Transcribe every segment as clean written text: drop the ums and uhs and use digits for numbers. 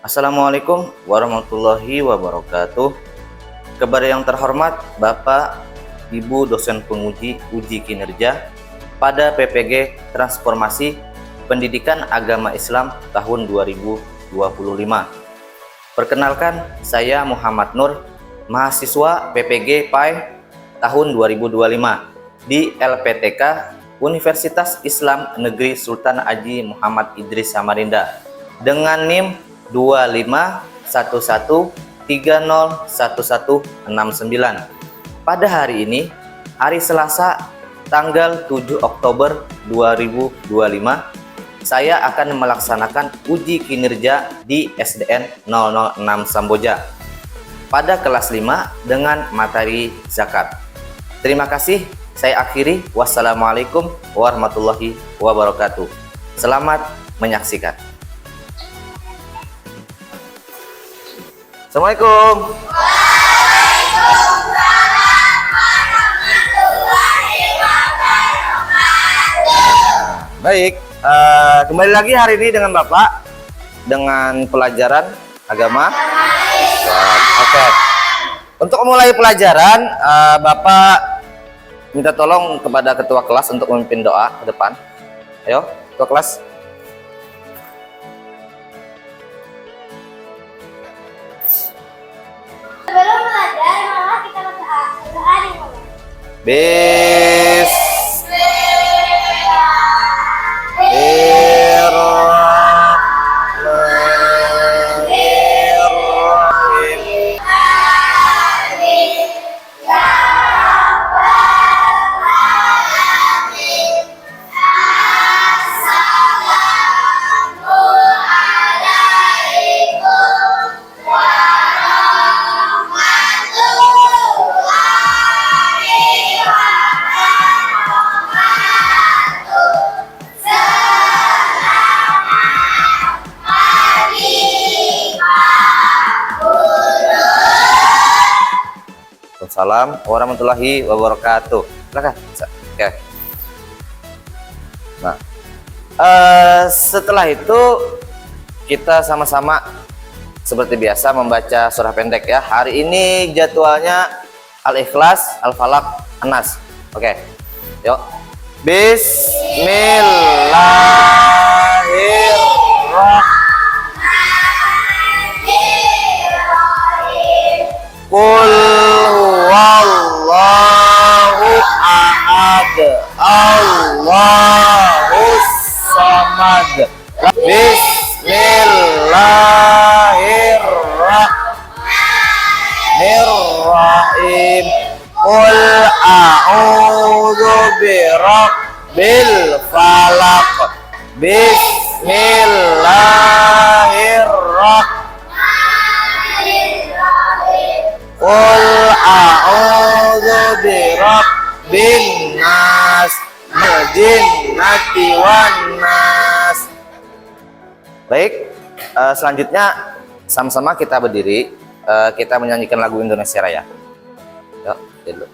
Assalamualaikum warahmatullahi wabarakatuh. Kepada yang terhormat Bapak, Ibu dosen penguji uji kinerja pada PPG Transformasi Pendidikan Agama Islam tahun 2025. Perkenalkan, saya Muhammad Nur, mahasiswa PPG PAI tahun 2025 di LPTK Universitas Islam Negeri Sultan Haji Muhammad Idris Samarinda dengan NIM 2511301169. Pada hari ini, hari Selasa, tanggal 7 Oktober 2025, saya akan melaksanakan uji kinerja di SDN 006 Samboja pada kelas 5 dengan materi zakat. Terima kasih, saya akhiri. Wassalamualaikum warahmatullahi wabarakatuh. Selamat menyaksikan. Assalamualaikum. Baik, kembali lagi hari ini dengan Bapak dengan pelajaran agama. Oke. Untuk memulai pelajaran, Bapak minta tolong kepada ketua kelas untuk memimpin doa ke depan. Ayo, ketua kelas. Sebelum belajar, malah kita berdoa dimulai. Assalamualaikum warahmatullahi wabarakatuh. Silakan. Oke. Nah, setelah itu kita sama-sama seperti biasa membaca surah pendek ya. Hari ini jadwalnya Al-Ikhlas, Al-Falaq, An-Nas. Oke. Yuk. Bismillahirrahmanirrahim. Qul huwallahu ahad, Allahus samad. Bismillahirrahmanirrahim. Qul a'udzu birabbil falaq. Bismillahirrahmanirrahim. Qul a'udzu birabbin nas, jinnati wan nas. Baik, selanjutnya sama-sama kita berdiri, kita menyanyikan lagu Indonesia Raya. Yuk, dulu.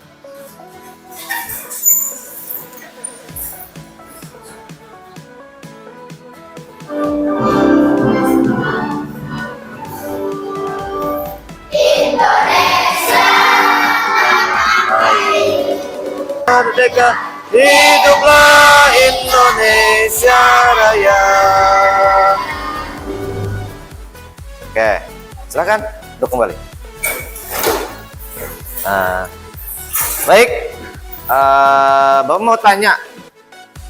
Merdeka, hiduplah Indonesia Raya. Oke, silakan untuk kembali. Baik, Bapak mau tanya,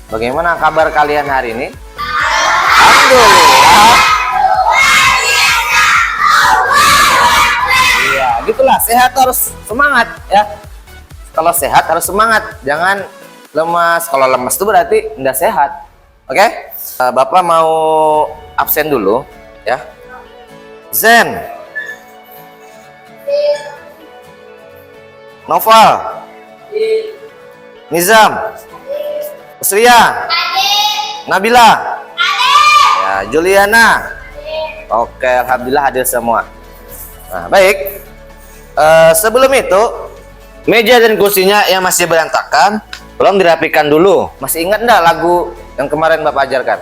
bagaimana kabar kalian hari ini? Alhamdulillah. Iya, gitulah, sehat harus semangat ya. Kalau sehat harus semangat, jangan lemas. Kalau lemas itu berarti tidak sehat. Oke? Bapak mau absen dulu ya. Zen, Noval, Nizam, Usria, Nabila, ya, Juliana. Oke, alhamdulillah hadir semua. Nah, baik. Sebelum itu, meja dan kursinya yang masih berantakan, tolong dirapikan dulu. Masih ingat enggak lagu yang kemarin Bapak ajarkan?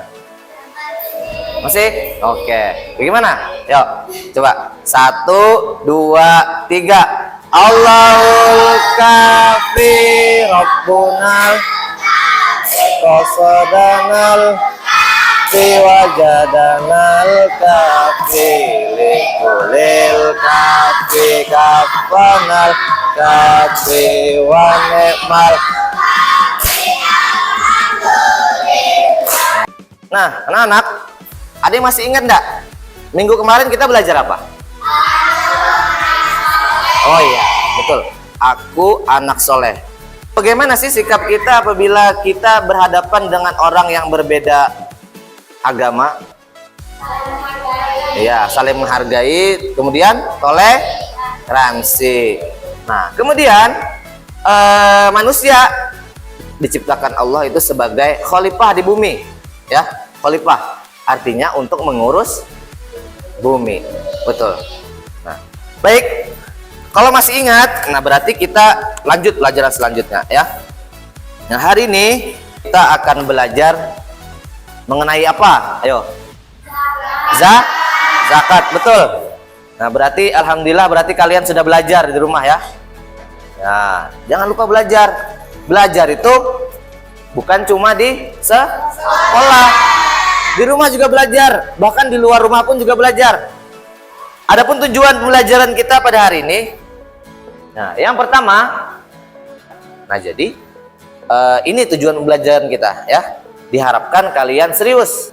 Masih? Oke. Bagaimana? Yuk, coba. 1, 2, 3. Allahul kafi Rabbunal qasadanal wajadanal kafi likulil kafi kafanal kafi wanemal. Nah, anak-anak, ada yang masih ingat enggak? Minggu kemarin kita belajar apa? Oh iya, betul. Aku anak soleh. Bagaimana sih sikap kita apabila kita berhadapan dengan orang yang berbeda agama? Iya, saling menghargai. Kemudian toleransi. Nah, kemudian manusia diciptakan Allah itu sebagai khalifah di bumi, ya. Khalifah artinya untuk mengurus bumi, betul. Nah, baik. Kalau masih ingat, nah berarti kita lanjut pelajaran selanjutnya, ya. Nah, hari ini kita akan belajar mengenai apa? Ayo. Zakat, betul. Nah, berarti alhamdulillah berarti kalian sudah belajar di rumah, ya. Nah, jangan lupa belajar. Belajar itu bukan cuma di sekolah. Di rumah juga belajar, bahkan di luar rumah pun juga belajar. Adapun tujuan pembelajaran kita pada hari ini, nah yang pertama, nah jadi ini tujuan pembelajaran kita, ya. Diharapkan kalian serius.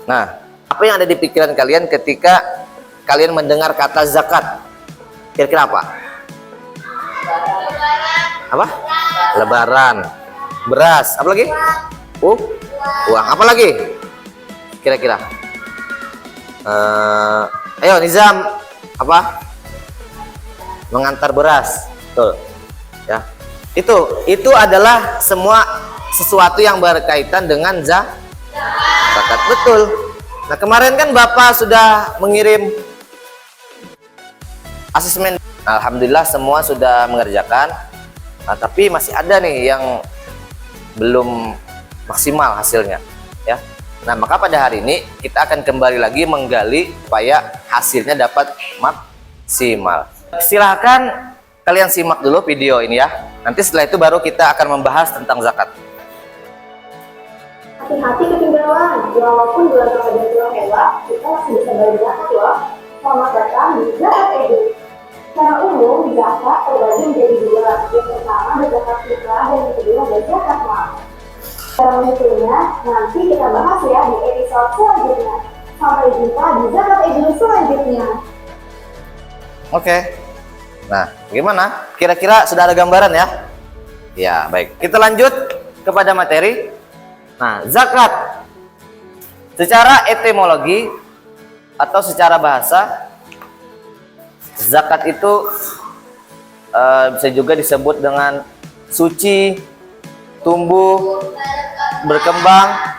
Nah, apa yang ada di pikiran kalian ketika kalian mendengar kata zakat? Kira-kira apa? Apa? Lebaran, beras, apa lagi? Uang, apa lagi? Kira-kira? Ayo Nizam, apa? Mengantar beras, betul, ya. Itu adalah semua sesuatu yang berkaitan dengan zakat, betul. Nah, kemarin kan Bapak sudah mengirim asesmen. Alhamdulillah semua sudah mengerjakan. Nah, tapi masih ada nih yang belum maksimal hasilnya, ya. Nah, maka pada hari ini kita akan kembali lagi menggali supaya hasilnya dapat maksimal. Silahkan kalian simak dulu video ini, ya. Nanti setelah itu baru kita akan membahas tentang zakat. Hati-hati ketinggalan, walaupun bulan Ramadan telah lewat, kita masih bisa bayar zakat loh. Selamat datang di Zakat Edu. Secara umum, zakat terbagi menjadi dua. Yang pertama ada zakat fitrah dan yang kedua ada zakat mal. Cara menghitungnya nanti kita bahas ya di episode selanjutnya. Sampai jumpa di Zakat Edu selanjutnya. Oke. Nah, gimana? Kira-kira sudah ada gambaran, ya? Ya, baik. Kita lanjut kepada materi. Nah, zakat secara etimologi atau secara bahasa, zakat itu bisa juga disebut dengan suci, tumbuh, berkembang,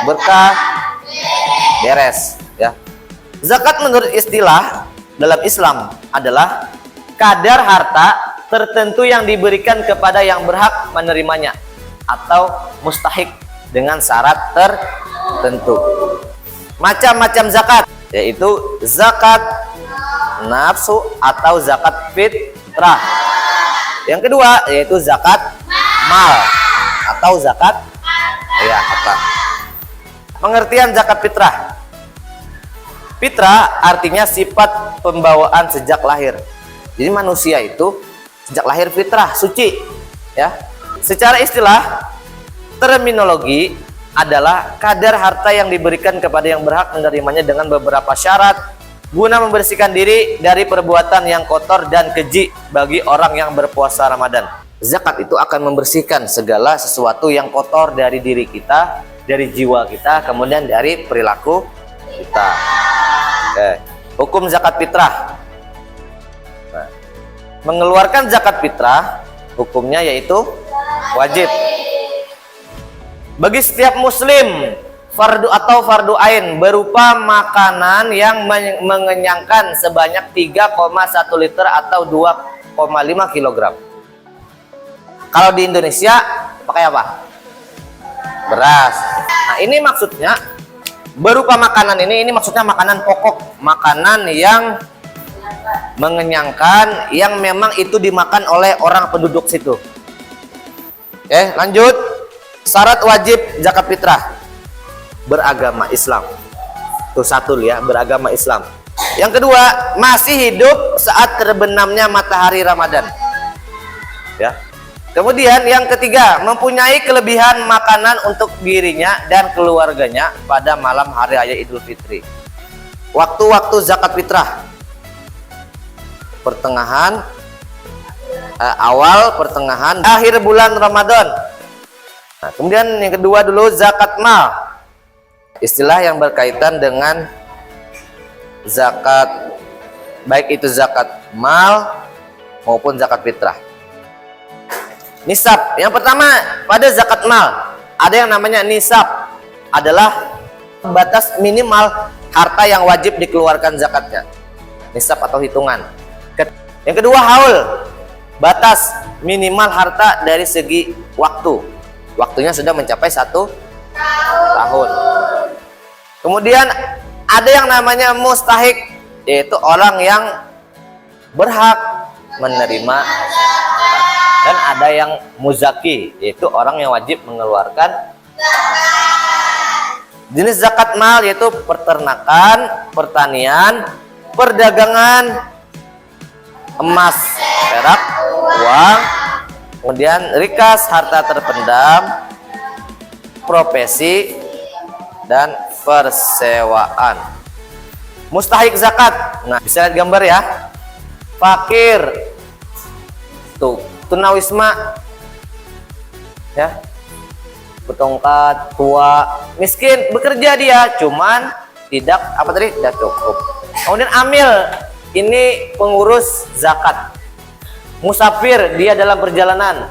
berkah, beres, ya. Zakat menurut istilah dalam Islam adalah kadar harta tertentu yang diberikan kepada yang berhak menerimanya atau mustahik dengan syarat tertentu. Macam-macam zakat, yaitu zakat nafsu atau zakat fitrah. Yang kedua yaitu zakat mal atau zakat harta. Pengertian zakat fitrah. Fitrah artinya sifat pembawaan sejak lahir. Jadi manusia itu sejak lahir fitrah, suci, ya. Secara istilah, terminologi adalah kadar harta yang diberikan kepada yang berhak menerimanya dengan beberapa syarat guna membersihkan diri dari perbuatan yang kotor dan keji bagi orang yang berpuasa Ramadan. Zakat itu akan membersihkan segala sesuatu yang kotor dari diri kita, dari jiwa kita, kemudian dari perilaku kita. Oke. Hukum zakat fitrah. Nah, mengeluarkan zakat fitrah hukumnya yaitu wajib bagi setiap muslim, fardu atau fardu ain, berupa makanan yang mengenyangkan sebanyak 3,1 liter atau 2,5 kg. Kalau di Indonesia pakai apa? Beras. Nah, ini maksudnya berupa makanan ini maksudnya makanan pokok, makanan yang mengenyangkan, yang memang itu dimakan oleh orang penduduk situ. Oke, lanjut. Syarat wajib zakat fitrah, beragama Islam. Itu satu ya, beragama Islam. Yang kedua, masih hidup saat terbenamnya matahari Ramadan. Ya. Kemudian yang ketiga, mempunyai kelebihan makanan untuk dirinya dan keluarganya pada malam hari raya Idul Fitri. Waktu-waktu zakat fitrah: pertengahan, awal, pertengahan, akhir bulan Ramadan. Nah, kemudian yang kedua dulu, zakat mal. Istilah yang berkaitan dengan zakat, baik itu zakat mal maupun zakat fitrah. Nisab. Yang pertama, pada zakat mal ada yang namanya nisab, adalah batas minimal harta yang wajib dikeluarkan zakatnya. Nisab atau hitungan. Yang kedua, haul, batas minimal harta dari segi waktu. Waktunya sudah mencapai 1 tahun. Kemudian ada yang namanya mustahik, yaitu orang yang berhak menerima. Dan ada yang muzaki, yaitu orang yang wajib mengeluarkan. Jenis zakat mal yaitu peternakan, pertanian, perdagangan, emas, perak, uang, kemudian rikas, harta terpendam, profesi, dan persewaan. Mustahik zakat. Nah, bisa lihat gambar ya. Fakir. Tuh, tunawisma ya, bertongkat, tua, miskin, bekerja dia, cuman tidak apa tadi, tidak cukup. Kemudian amil, ini pengurus zakat. Musafir, dia dalam perjalanan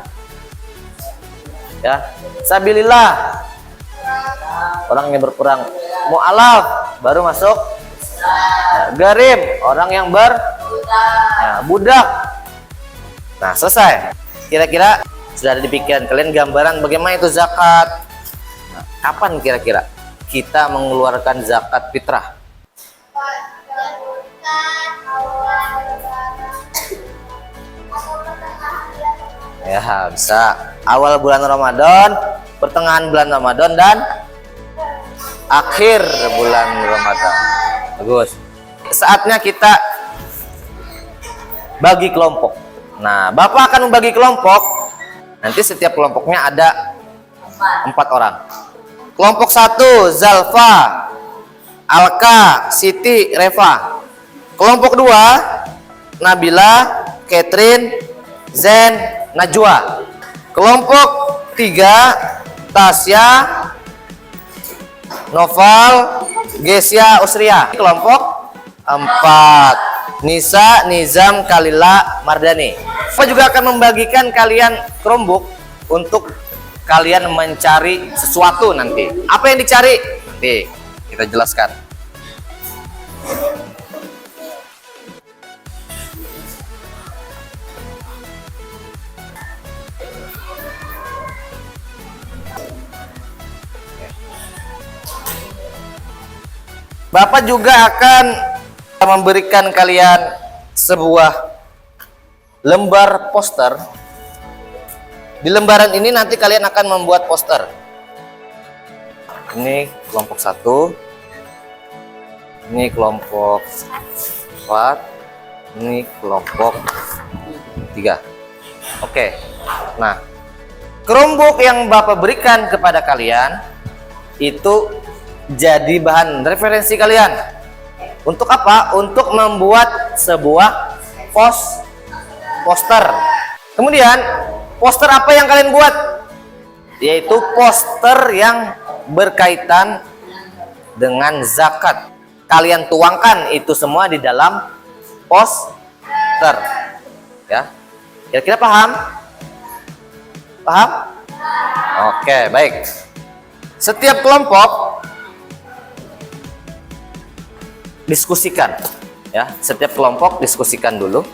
ya. Sabilillah, orang yang berperang. Mu'alaf, baru masuk. Garib, orang yang budak. Nah, selesai. Kira-kira sudah ada di pikiran kalian gambaran bagaimana itu zakat. Nah, kapan kira-kira kita mengeluarkan zakat fitrah? Ya, bisa awal bulan Ramadan, pertengahan bulan Ramadan, dan akhir bulan Ramadan. Bagus. Saatnya kita bagi kelompok. Nah, Bapak akan membagi kelompok. Nanti setiap kelompoknya ada 4 orang. Kelompok 1, Zalfa, Alka, Siti, Reva. Kelompok 2, Nabila, Catherine, Zen, Najwa. Kelompok 3, Tasya, Noval, Gesia, Usria. Kelompok 4, Nisa, Nizam, Kalila, Mardani. Saya juga akan membagikan kalian Chromebook untuk kalian mencari sesuatu nanti. Apa yang dicari? Nanti kita jelaskan. Bapak juga akan memberikan kalian sebuah lembar poster. Di lembaran ini nanti kalian akan membuat poster. Ini kelompok 1, ini kelompok 4, ini kelompok 3. Oke. Nah, Chromebook yang Bapak berikan kepada kalian itu jadi bahan referensi kalian. Untuk apa? Untuk membuat sebuah poster. Kemudian poster apa yang kalian buat? Yaitu poster yang berkaitan dengan zakat. Kalian tuangkan itu semua di dalam poster. Ya. Kira-kira paham? Paham? Oke, baik. Setiap kelompok diskusikan ya, setiap kelompok diskusikan dulu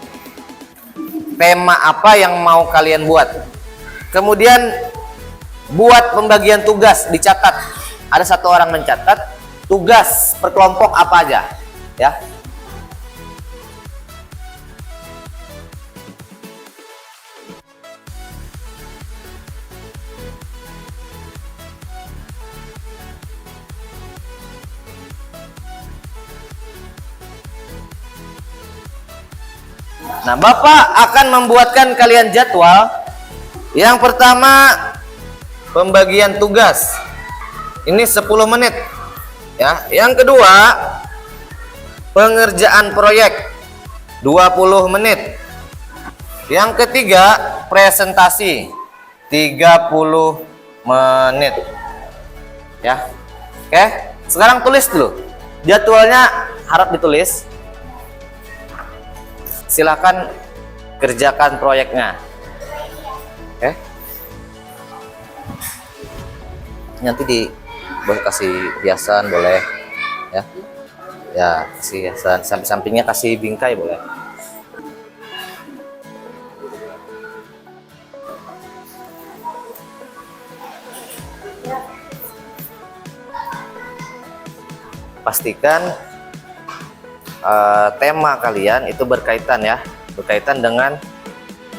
tema apa yang mau kalian buat. Kemudian buat pembagian tugas, dicatat. Ada 1 orang mencatat, tugas per kelompok apa aja, ya. Nah, Bapak akan membuatkan kalian jadwal. Yang pertama, pembagian tugas. Ini 10 menit. Ya. Yang kedua, pengerjaan proyek 20 menit. Yang ketiga, presentasi 30 menit. Ya. Oke, sekarang tulis dulu. Jadwalnya harap ditulis. Silakan kerjakan proyeknya. Oke. Nanti boleh kasih hiasan, boleh ya. Ya, kasih hiasan, samping-sampingnya kasih bingkai boleh. Pastikan tema kalian itu berkaitan ya, berkaitan dengan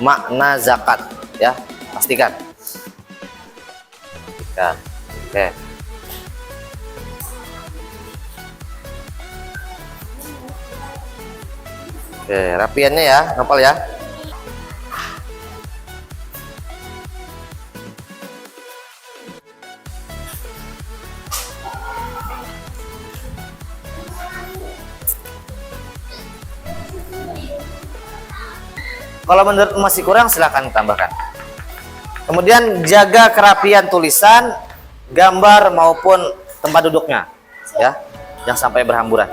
makna zakat ya, pastikan. Oke. Oke, rapiannya ya, Nopal ya. Kalau menurut masih kurang silahkan tambahkan. Kemudian jaga kerapian tulisan, gambar maupun tempat duduknya, ya, jangan sampai berhamburan.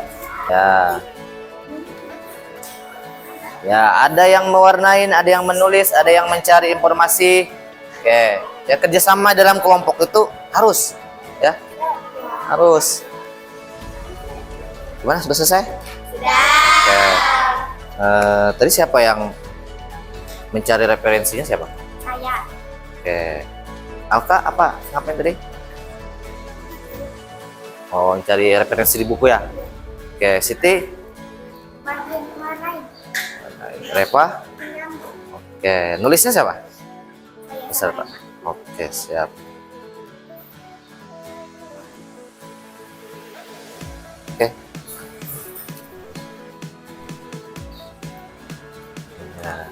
Ya, ada yang mewarnain, ada yang menulis, ada yang mencari informasi. Oke, ya kerjasama dalam kelompok itu harus, ya, harus. Gimana, sudah selesai? Sudah. Oke. Tadi siapa yang mencari referensinya, siapa? Saya. Oke. Alka apa? Ngapain tadi? Oh, cari referensi di buku ya. Oke, Siti. Reva. Oke, nulisnya siapa? Saya. Pak. Oke, siap. Oke. Nah.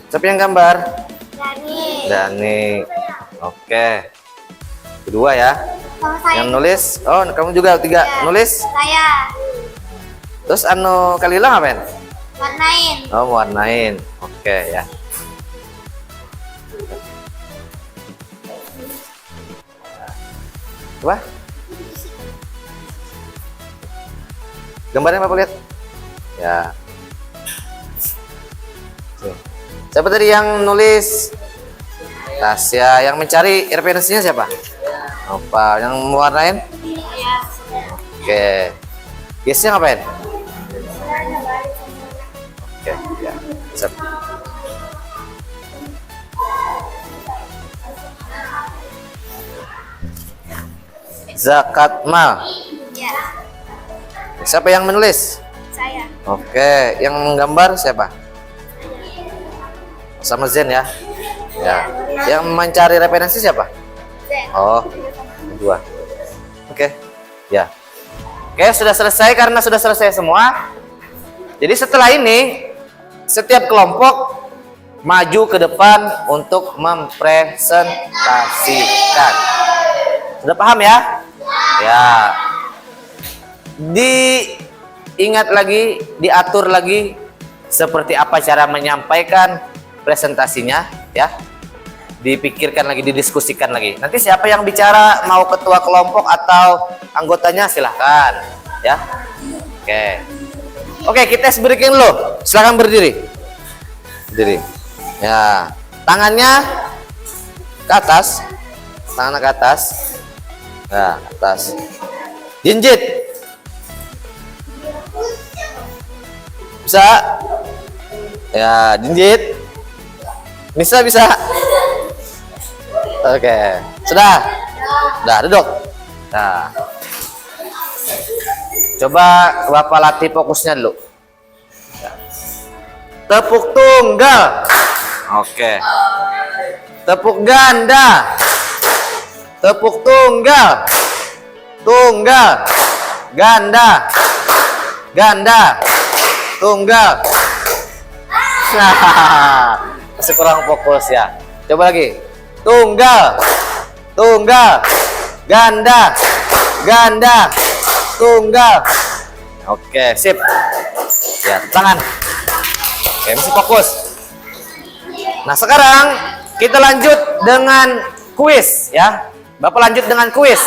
Siapa yang gambar? Dani. Oke. Kedua ya. Yang nulis, oh kamu juga tiga ya, nulis? Saya. Terus Kalila ngapain? Warnain. Oh, warnain. Oke ya. Coba. Gambarnya Bapak lihat. Ya. Siapa tadi yang nulis? Tasya. Yang mencari referensinya siapa? Apa? Yang mewarnain? Iya. Oke. Guysnya ngapain? Oke, ya. Siap. Zakat mal. Iya. Siapa yang menulis? Saya. Oke, yang menggambar siapa? Sama Zen ya. Ya. Yang mencari referensi siapa? Oh, dua. Oke. Ya. Oke, sudah selesai karena sudah selesai semua. Jadi setelah ini setiap kelompok maju ke depan untuk mempresentasikan. Sudah paham ya? Ya. Diingat lagi, diatur lagi seperti apa cara menyampaikan presentasinya ya. Dipikirkan lagi, didiskusikan lagi. Nanti siapa yang bicara, mau ketua kelompok atau anggotanya silahkan ya. Oke, kita breaking dulu. Silahkan berdiri. Berdiri. Ya, tangannya ke atas. Tangannya ke atas. Nah, atas. Jinjit. Bisa? Ya, jinjit. Bisa. Oke. Sudah? Sudah, duduk. Nah. Coba Bapak latih fokusnya dulu. Tepuk tunggal. Oke. Tepuk ganda. Tepuk tunggal. Tunggal. Ganda. Ganda. Tunggal. Nah, masih kurang fokus ya. Coba lagi. Tunggal. Tunggal. Ganda. Ganda. Tunggal. Oke, sip. Ya, tangan. Oke, masih fokus. Nah, sekarang kita lanjut dengan kuis ya. Bapak lanjut dengan kuis.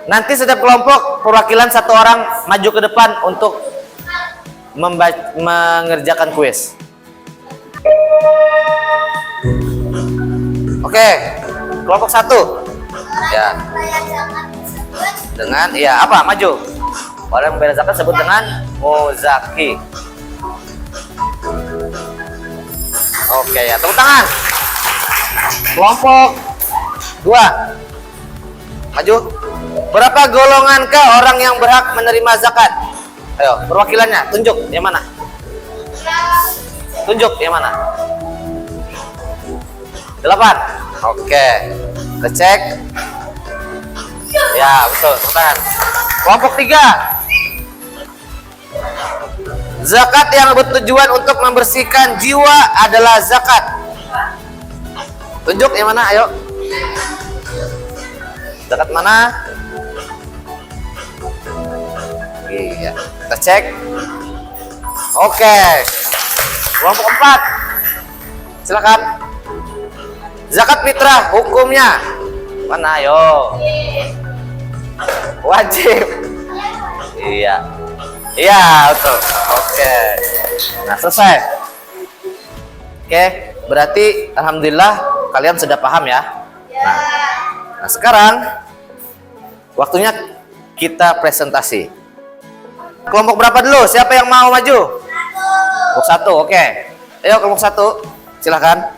Nanti setiap kelompok perwakilan satu orang maju ke depan untuk mengerjakan kuis. Oke, kelompok satu. Ya. Dengan ya apa? Maju. Orang yang membayar zakat sebut dengan muzaki. Oke ya, tepuk tangan. Kelompok 2. Maju. Berapa golongankah orang yang berhak menerima zakat? Ayo, perwakilannya tunjuk yang mana? Tunjuk yang mana? 8. Oke. Kita cek. Ya, betul. Tepuk tangan. Kelompok 3. Zakat yang bertujuan untuk membersihkan jiwa adalah zakat. Tunjuk yang mana, ayo. Zakat mana? Iya, kita cek. Oke. Kelompok 4. Silakan. Zakat fitrah hukumnya mana, ayo. Wajib. Iya. Iya, betul. Oke. Nah, selesai. Oke, berarti alhamdulillah kalian sudah paham ya. Nah, sekarang waktunya kita presentasi. Kelompok berapa dulu? Siapa yang mau maju? Kelompok 1, oke. Ayo kelompok 1, silakan.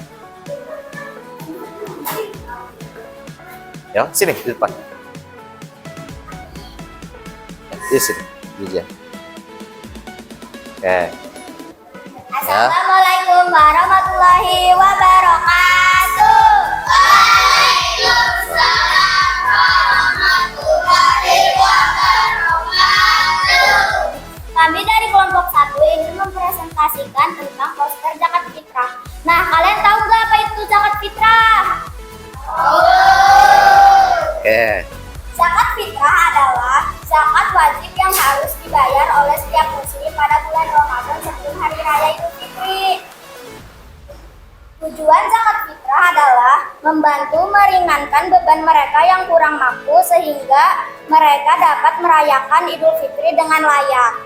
Yo, sini di depan. Di sini, di dia. Oke. Assalamualaikum warahmatullahi wabarakatuh. Waalaikumsalam warahmatullahi wabarakatuh. Kami dari kelompok 1 ingin mempresentasikan tentang poster zakat fitrah. Nah, kalian tahu nggak apa itu zakat fitrah? Oke. Zakat fitrah adalah zakat wajib yang harus dibayar oleh setiap muslim pada bulan Ramadan sebelum hari raya Idul Fitri. Tujuan zakat fitrah adalah membantu meringankan beban mereka yang kurang mampu sehingga mereka dapat merayakan Idul Fitri dengan layak.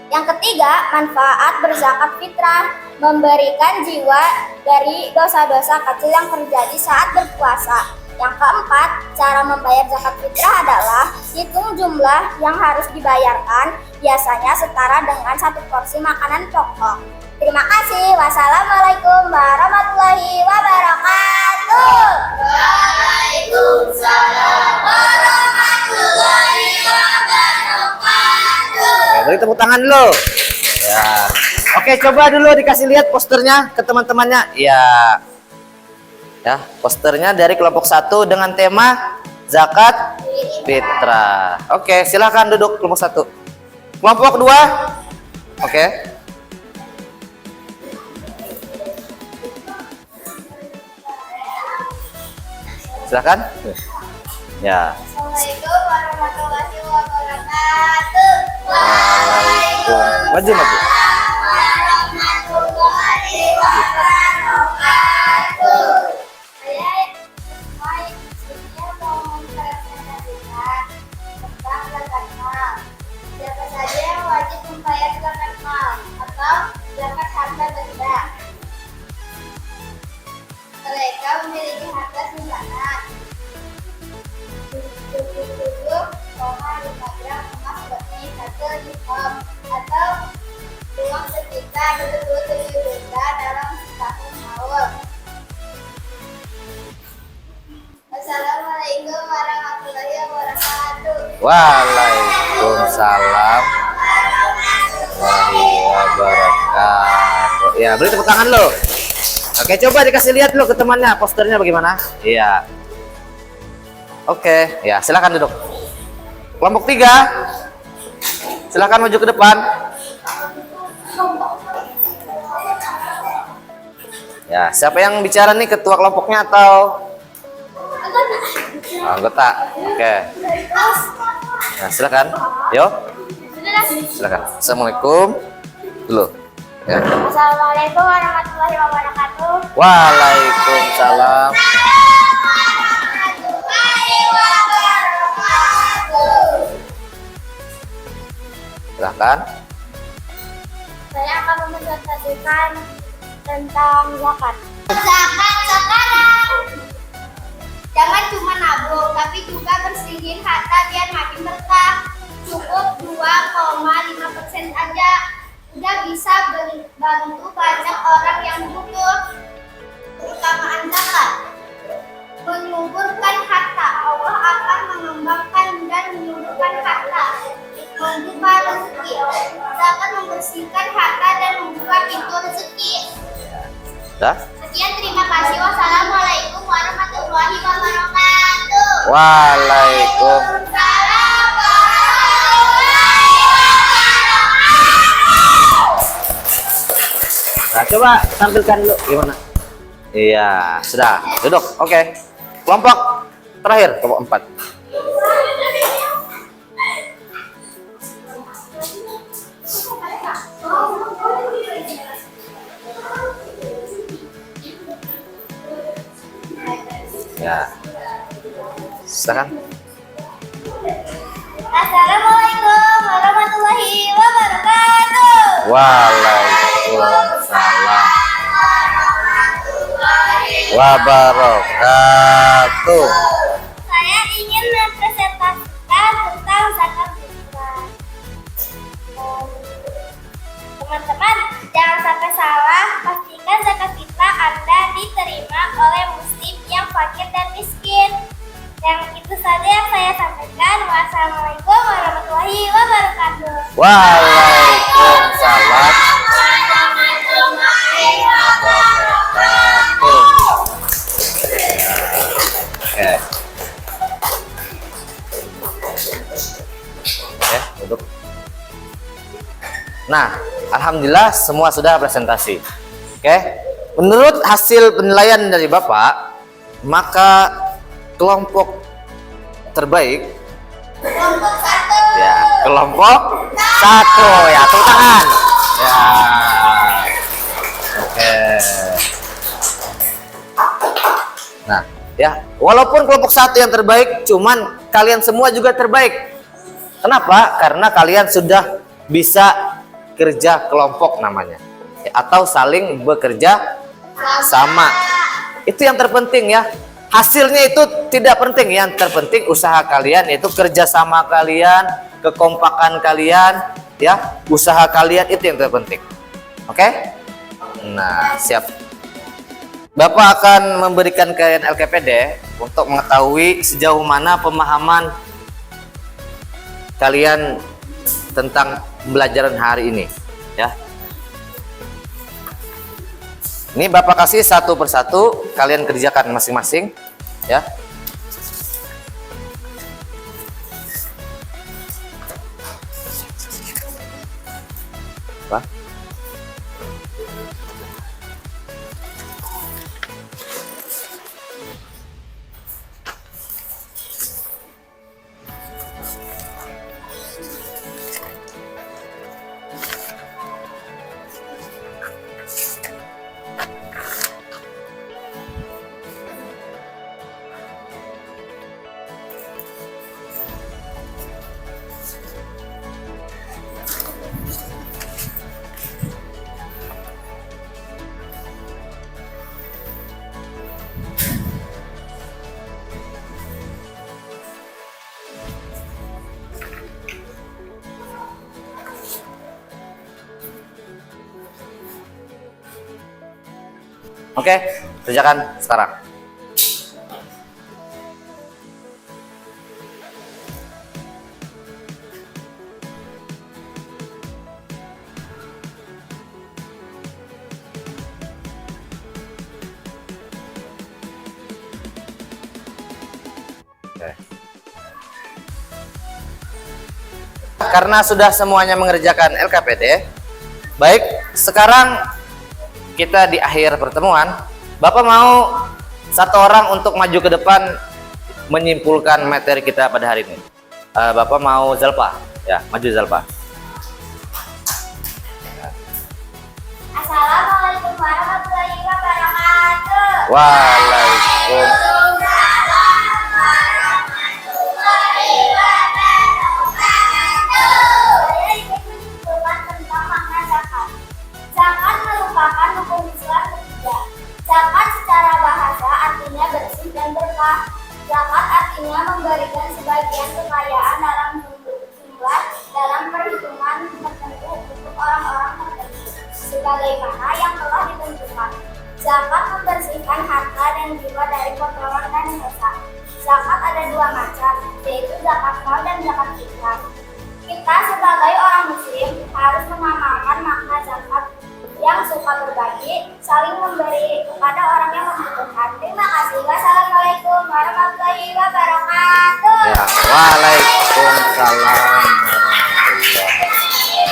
Yang ketiga, manfaat berzakat fitrah memberikan jiwa dari dosa-dosa kecil yang terjadi saat berpuasa. Yang keempat, cara membayar zakat fitrah adalah hitung jumlah yang harus dibayarkan, biasanya setara dengan 1 porsi makanan pokok. Terima kasih. Wassalamualaikum warahmatullahi wabarakatuh. Waalaikumsalam warahmatullahi wabarakatuh. Beri tepuk tangan dulu. Ya. Oke, coba dulu dikasih lihat posternya ke teman-temannya. Ya. Ya, posternya dari kelompok 1 dengan tema zakat fitrah. Oke, silakan duduk kelompok 1. Kelompok 2. Oke. Silakan. Ya. Assalamualaikum warahmatullahi wabarakatuh. Waalaikumsalam. Maju. Warahmatullahi wabarakatuh. Saya mau mempresentasikan tentang zakat mal. Siapa saja yang wajib membayar zakat mal atau zakat harta benda? Mereka memiliki harta simpanan 77,5 gram emas murni 1 dirham atau uang sekitar 27 juta dalam setahun. Waalaikumsalam warahmatullahi wabarakatuh. Ya, beri tepuk tangan lo. Oke, coba dikasih lihat lo ke temannya posternya bagaimana? Iya. Oke, ya silakan duduk. Kelompok 3, silakan maju ke depan. Ya, siapa yang bicara nih, ketua kelompoknya atau anggota? Oke. Nah, silakan. Yo. Silakan. Assalamualaikum. Dulu. Ya. Assalamualaikum warahmatullahi wabarakatuh. Waalaikumsalam. Silakan. Saya akan mempresentasikan tentang zakat. Zakat sekarang. Jangan cuma nabung, tapi juga bersihin harta biar makin berkah. Cukup 2,5% aja. Udah bisa bantu banyak orang yang butuh. Keutamaan zakat. Menyuburkan harta. Allah akan mengembangkan dan menyuburkan harta. Membuka rezeki. Zakat membersihkan harta dan membuka pintu rezeki. Dah? Sekian, terima kasih. Wassalamualaikum warahmatullahi wabarakatuh. Waalaikumsalam. Nah, coba tampilkan dulu gimana. Iya, sudah. Duduk. Oke. Kelompok terakhir, kelompok 4. Ya. Silakan. Assalamualaikum warahmatullahi wabarakatuh. Waalaikumsalam wabarakatuh. Saya ingin mempresentasikan tentang zakat fitrah. Teman-teman, jangan sampai salah. Pastikan zakat fitrah Anda diterima oleh muslim yang fakir dan miskin. Yang itu saja yang saya sampaikan. Wassalamualaikum warahmatullahi wabarakatuh. Waalaikumsalam wabarakatuh. Oke. Oke, duduk. Nah, alhamdulillah semua sudah presentasi. Oke. Menurut hasil penilaian dari Bapak, maka kelompok terbaik Kelompok 1. ya kelompok 1 ya, tepuk tangan ya. Oke. Nah ya, walaupun kelompok 1 yang terbaik, cuman kalian semua juga terbaik. Kenapa? Karena kalian sudah bisa kerja kelompok namanya, atau saling bekerja sama. Itu yang terpenting ya. Hasilnya itu tidak penting, yang terpenting usaha kalian, itu kerjasama kalian, kekompakan kalian, ya, usaha kalian itu yang terpenting. Oke? Nah, siap. Bapak akan memberikan kalian LKPD untuk mengetahui sejauh mana pemahaman kalian tentang pembelajaran hari ini, ya. Ini Bapak kasih satu persatu, kalian kerjakan masing-masing, ya. Apa? Oke, kerjakan sekarang. Oke. Karena sudah semuanya mengerjakan LKPD, baik, sekarang kita di akhir pertemuan, Bapak mau satu orang untuk maju ke depan menyimpulkan materi kita pada hari ini. Bapak mau Zalpa, ya, maju Zalpa. Assalamualaikum warahmatullahi wabarakatuh. Waalaikumsalam. Saya ingin menyimpulkan tentang makna zakat. Zakat merupakan hukum Islam ketiga. Zakat secara bahasa artinya bersih dan berkah. Zakat artinya memberikan sebagian kekayaan dalam jumlah dalam perhitungan tertentu untuk orang-orang tertentu, sebagaimana yang telah ditentukan. Zakat membersihkan harta dan jiwa dari kotoran dan dosa. Zakat ada dua macam, yaitu zakat mal dan zakat fitrah. Kita sebagai orang muslim harus mengamalkan makna zakat yang suka berbagi, saling memberi kepada orang yang membutuhkan. Terima kasih. Wassalamualaikum warahmatullahi wabarakatuh. Ya, waalaikumsalam warahmatullahi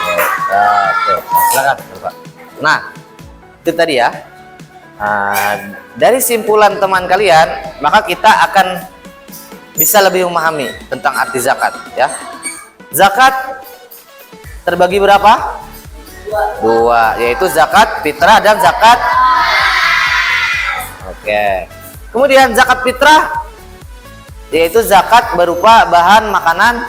wabarakatuh. Silakan, Pak. Nah, itu tadi ya. Dari simpulan teman kalian, maka kita akan bisa lebih memahami tentang arti zakat, ya. Zakat terbagi berapa? Dua, yaitu zakat fitrah dan zakat. Oke. Kemudian zakat fitrah yaitu zakat berupa bahan makanan.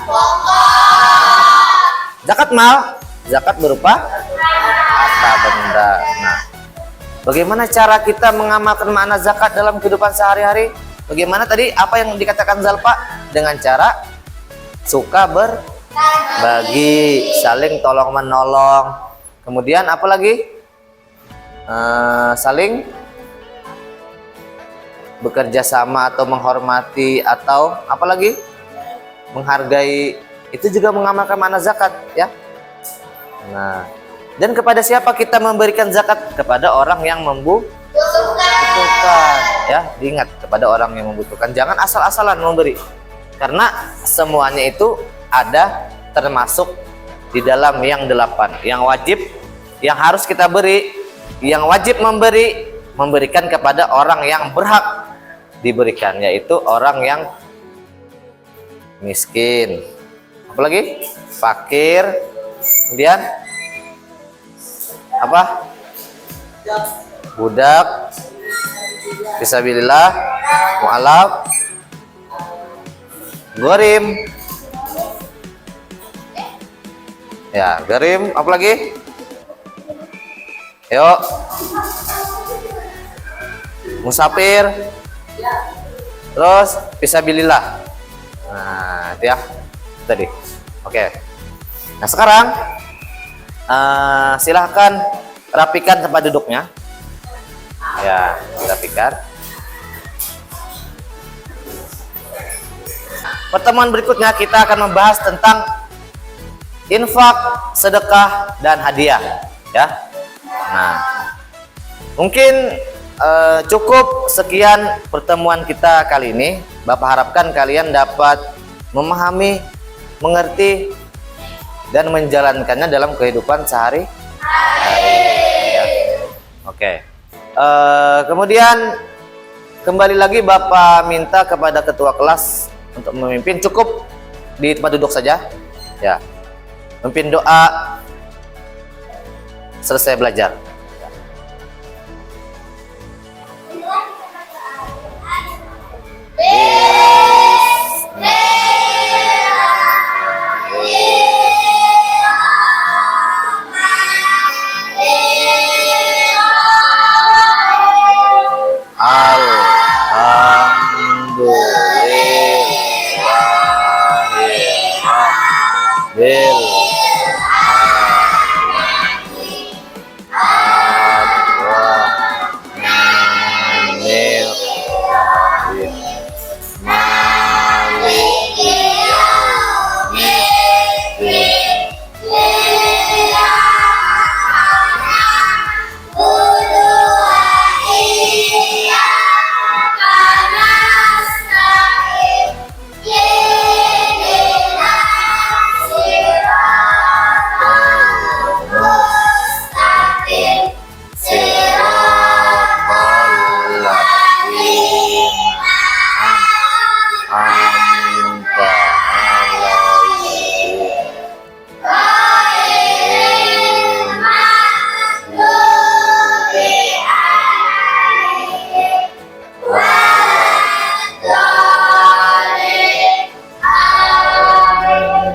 Zakat mal, zakat berupa harta benda. Nah, bagaimana cara kita mengamalkan makna zakat dalam kehidupan sehari-hari? Bagaimana tadi apa yang dikatakan Zalpa? Dengan cara suka berbagi, saling tolong menolong. Kemudian apa lagi? Saling bekerja sama atau menghormati, atau apa lagi? Menghargai. Itu juga mengamalkan makna zakat, ya. Nah, dan kepada siapa kita memberikan zakat? Kepada orang yang membutuhkan, ya. Diingat, kepada orang yang membutuhkan. Jangan asal-asalan memberi, karena semuanya itu ada termasuk di dalam yang 8 yang wajib, yang harus kita beri, yang wajib memberikan kepada orang yang berhak diberikan, yaitu orang yang miskin, apalagi fakir, kemudian apa, budak, fisabilillah, mu'alaf, gharim. Ya, garim, apa lagi? Yuk. Musafir. Terus fisabilillah. Nah, itu ya. Tadi. Oke. Nah, sekarang silahkan rapikan tempat duduknya. Ya, dirapikan. Pertemuan berikutnya kita akan membahas tentang infak, sedekah, dan hadiah, ya. Nah, mungkin cukup sekian pertemuan kita kali ini. Bapak harapkan kalian dapat memahami, mengerti, dan menjalankannya dalam kehidupan sehari-hari, ya. Oke. Kemudian kembali lagi Bapak minta kepada ketua kelas untuk memimpin. Cukup di tempat duduk saja, ya. Memimpin doa selesai belajar. Alhamdulillah.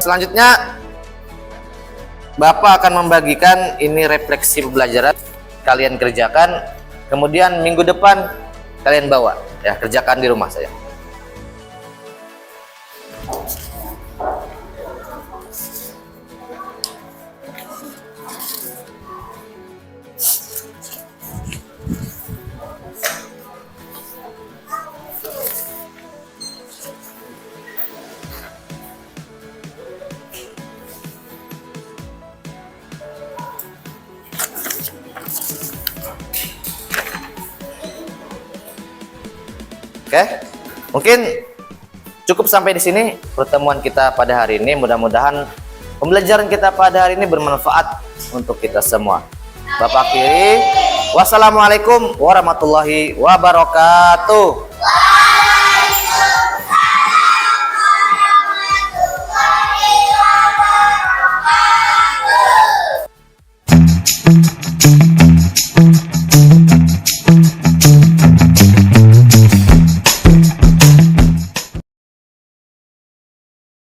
Selanjutnya Bapak akan membagikan ini refleksi pembelajaran, kalian kerjakan, kemudian minggu depan kalian bawa, ya kerjakan di rumah saya. Oke, mungkin cukup sampai di sini pertemuan kita pada hari ini. Mudah-mudahan pembelajaran kita pada hari ini bermanfaat untuk kita semua. Bapak akhiri, wassalamualaikum warahmatullahi wabarakatuh.